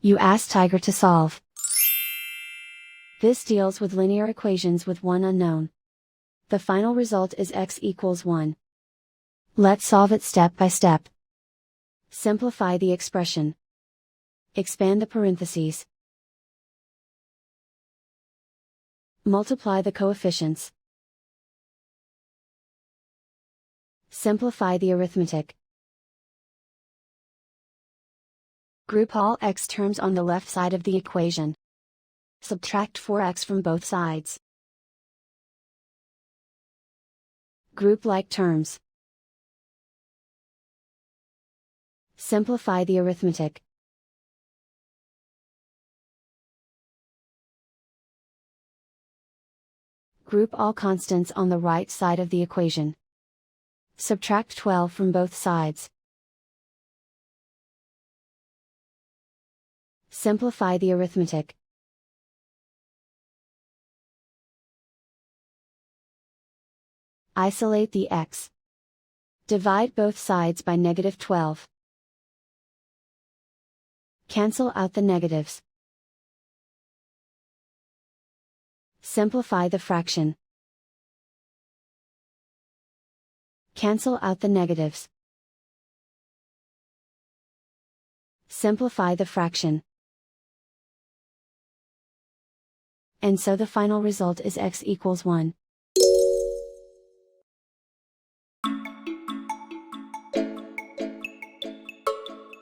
You ask Tiger to solve. This deals with linear equations with one unknown. The final result is x equals 1. Let's solve it step by step. Simplify the expression. Expand the parentheses. Multiply the coefficients. Simplify the arithmetic. Group all x terms on the left side of the equation. Subtract 4x from both sides. Group like terms. Simplify the arithmetic. Group all constants on the right side of the equation. Subtract 12 from both sides. Simplify the arithmetic. Isolate the x. Divide both sides by -12. Cancel out the negatives. Simplify the fraction. Cancel out the negatives. Simplify the fraction. And so the final result is x equals 1.